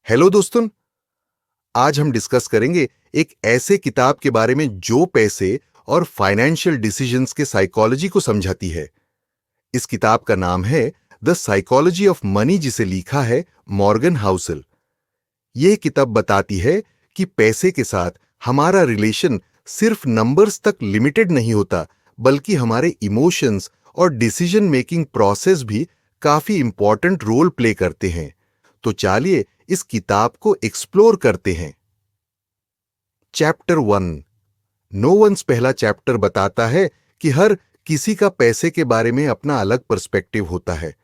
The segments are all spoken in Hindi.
हेलो दोस्तों। आज हम डिस्कस करेंगे एक ऐसे किताब के बारे में जो पैसे और फाइनेंशियल डिसीजंस के साइकोलॉजी को समझाती है। इस किताब का नाम है द साइकोलॉजी ऑफ मनी, जिसे लिखा है मॉर्गन हाउसल। यह किताब बताती है कि पैसे के साथ हमारा रिलेशन सिर्फ नंबर्स तक लिमिटेड नहीं होता, बल्कि हमारे इमोशंस और डिसीजन मेकिंग प्रोसेस भी काफी इंपॉर्टेंट रोल प्ले करते हैं। तो चलिए इस किताब को एक्सप्लोर करते हैं। चैप्टर 1 नो वंस पहला चैप्टर बताता है कि हर किसी का पैसे के बारे में अपना अलग पर्सपेक्टिव होता है।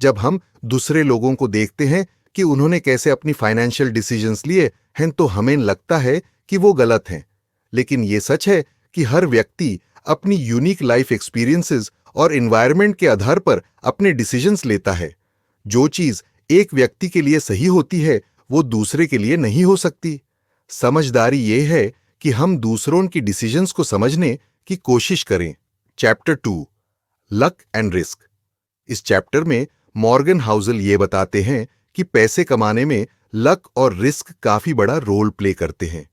जब हम दूसरे लोगों को देखते हैं कि उन्होंने कैसे अपनी फाइनेंशियल डिसीजंस लिए हैं, तो हमें लगता है कि वो गलत हैं। लेकिन ये सच है कि हर व्यक्ति अपनी यूनिक लाइफ एक्सपीरियंसेस और एनवायरनमेंट के आधार पर अपने डिसीजंस लेता है। जो चीज एक व्यक्ति के लिए सही होती है, वो दूसरे के लिए नहीं हो सकती। समझदारी ये है कि हम दूसरों की डिसीजंस को समझने की कोशिश करें। Chapter 2 luck and risk. इस चैप्टर में मॉर्गन हाउसल ये बताते हैं कि पैसे कमाने में लक और रिस्क काफी बड़ा रोल प्ले करते हैं।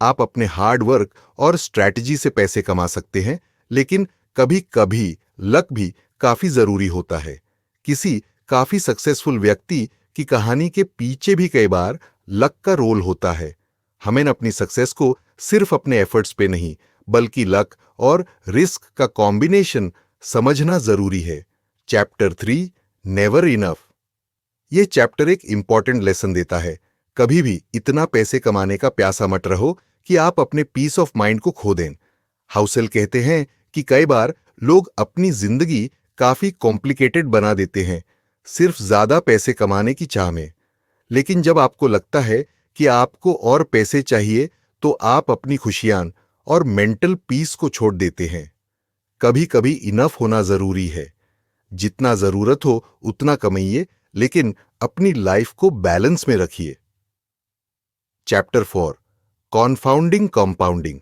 आप अपने हार्ड वर्क और स्ट्रैटेजी से पैसे कमा सकते हैं, लेकिन कभी कभी लक भी काफी जरूरी होता है। किसी काफी सक्सेसफुल व्यक्ति की कहानी के पीछे भी कई बार लक का रोल होता है। हमें अपनी सक्सेस को सिर्फ अपने एफर्ट्स पे नहीं, बल्कि लक और रिस्क का कॉम्बिनेशन समझना जरूरी है। Chapter 3 never enough. यह चैप्टर एक इंपॉर्टेंट लेसन देता है। कभी भी इतना पैसे कमाने का प्यासा मत रहो कि आप अपने पीस ऑफ माइंड को खो दें। हाउसल कहते हैं कि कई बार लोग अपनी जिंदगी काफी कॉम्प्लिकेटेड बना देते हैं, सिर्फ ज्यादा पैसे कमाने की चाह में। लेकिन जब आपको लगता है कि आपको और पैसे चाहिए, तो आप अपनी खुशियां और मेंटल पीस को छोड़ देते हैं। कभी कभी इनफ होना जरूरी है। जितना जरूरत हो उतना कमाइए, लेकिन अपनी लाइफ को बैलेंस में रखिए। Chapter 4 confounding compounding.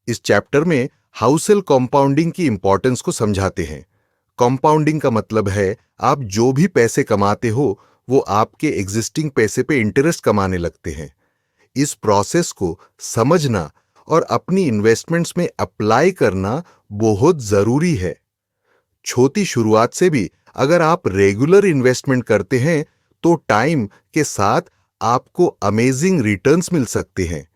इस चैप्टर में हाउसल कंपाउंडिंग की इंपॉर्टेंस को समझाते हैं। कंपाउंडिंग का मतलब है आप जो भी पैसे कमाते हो, वो आपके एग्जिस्टिंग पैसे पे इंटरेस्ट कमाने लगते हैं। इस प्रोसेस को समझना और अपनी इन्वेस्टमेंट्स में अप्लाई करना बहुत जरूरी है। छोटी शुरुआत से भी अगर आप रेगुलर इन्वेस्टमेंट करते हैं, तो टाइम के साथ आपको अमेजिंग रिटर्न्स मिल सकते हैं।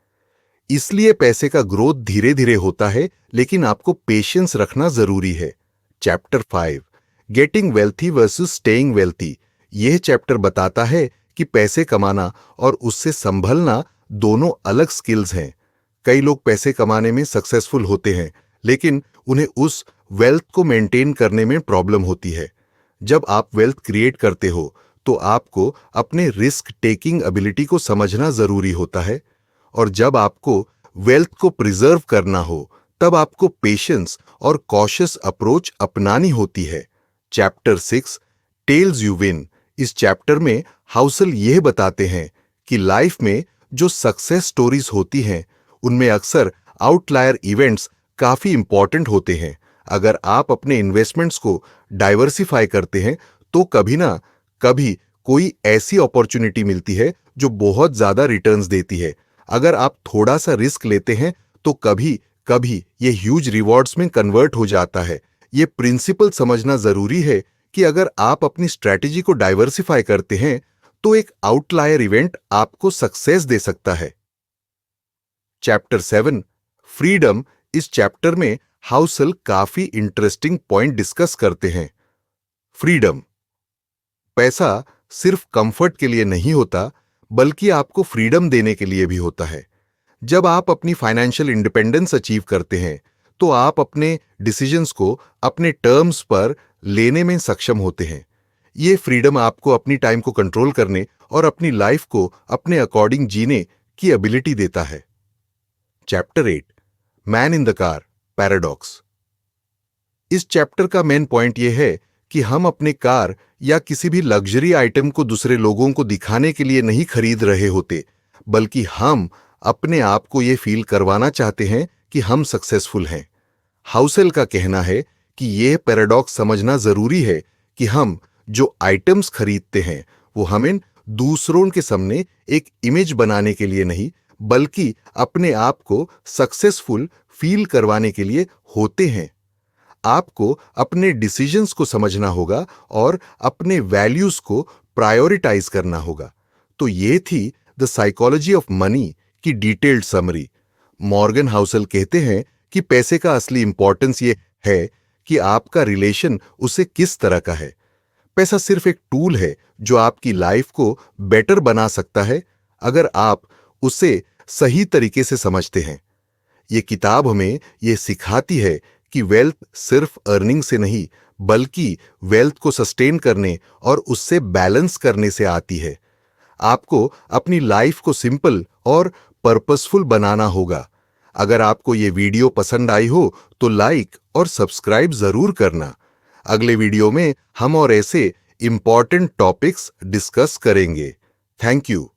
इसलिए पैसे का ग्रोथ धीरे धीरे होता है, लेकिन आपको पेशेंस रखना जरूरी है। Chapter 5 getting wealthy versus staying wealthy. यह चैप्टर बताता है कि पैसे कमाना और उससे संभलना दोनों अलग स्किल्स हैं। कई लोग पैसे कमाने में सक्सेसफुल होते हैं, लेकिन उन्हें उस वेल्थ को मेंटेन करने में प्रॉब्लम होती है। जब आप वेल्थ क्रिएट करते हो, तो आपको अपने रिस्क टेकिंग एबिलिटी को समझना जरूरी होता है। और जब आपको वेल्थ को प्रिजर्व करना हो, तब आपको पेशेंस और कॉशियस अप्रोच अपनानी होती है। Chapter 6 tells you win. इस चैप्टर में हाउसल यह बताते हैं कि लाइफ में जो सक्सेस स्टोरीज होती हैं, उनमें अक्सर आउटलायर इवेंट्स काफी इंपॉर्टेंट होते हैं। अगर आप अपने इन्वेस्टमेंट्स को डाइवर्सिफाई करते हैं, तो कभी ना कभी कोई ऐसी अपॉर्चुनिटी मिलती है जो बहुत ज्यादा रिटर्न्स देती है। अगर आप थोड़ा सा रिस्क लेते हैं, तो कभी कभी ये ह्यूज रिवॉर्ड्स में कन्वर्ट हो जाता है। ये प्रिंसिपल समझना जरूरी है कि अगर आप अपनी स्ट्रैटेजी को डाइवर्सिफाई करते हैं, तो एक आउटलायर इवेंट आपको सक्सेस दे सकता है। Chapter 7 freedom. इस चैप्टर में हाउसल काफी इंटरेस्टिंग पॉइंट डिस्कस करते हैं। फ्रीडम। पैसा सिर्फ कंफर्ट के लिए नहीं होता, बल्कि आपको फ्रीडम देने के लिए भी होता है। जब आप अपनी फाइनेंशियल इंडिपेंडेंस अचीव करते हैं, तो आप अपने डिसीजंस को अपने टर्म्स पर लेने में सक्षम होते हैं। ये फ्रीडम आपको अपनी टाइम को कंट्रोल करने और अपनी लाइफ को अपने अकॉर्डिंग जीने की एबिलिटी देता है। Chapter 8 man in the car paradox. इस चैप्टर का मेन पॉइंट यह है कि हम अपने कार या किसी भी लग्जरी आइटम को दूसरे लोगों को दिखाने के लिए नहीं खरीद रहे होते, बल्कि हम अपने आप को यह फील करवाना चाहते हैं कि हम सक्सेसफुल हैं। हाउसल का कहना है कि यह पैराडॉक्स समझना जरूरी है कि हम जो आइटम्स खरीदते हैं, वो हमें दूसरों के सामने एक इमेज बनाने के लिए नहीं, बल्कि अपने आप को सक्सेसफुल फील करवाने के लिए होते हैं। आपको अपने डिसीजंस को समझना होगा और अपने वैल्यूज को प्रायोरिटाइज करना होगा। तो ये थी द साइकोलॉजी ऑफ मनी की डिटेल्ड समरी। मॉर्गन हाउसल कहते हैं कि पैसे का असली इंपॉर्टेंस ये है कि आपका रिलेशन उससे किस तरह का है। पैसा सिर्फ एक टूल है जो आपकी लाइफ को बेटर बना सकता है, अगर आप उसे सही तरीके से समझते हैं। ये किताब हमें ये सिखाती है कि वेल्थ सिर्फ अर्निंग से नहीं, बल्कि वेल्थ को सस्टेन करने और उससे बैलेंस करने से आती है। आपको अपनी लाइफ को सिंपल और पर्पसफुल बनाना होगा। अगर आपको ये वीडियो पसंद आई हो तो लाइक और सब्सक्राइब जरूर करना। अगले वीडियो में हम और ऐसे इंपॉर्टेंट टॉपिक्स डिस्कस करेंगे। Thank you.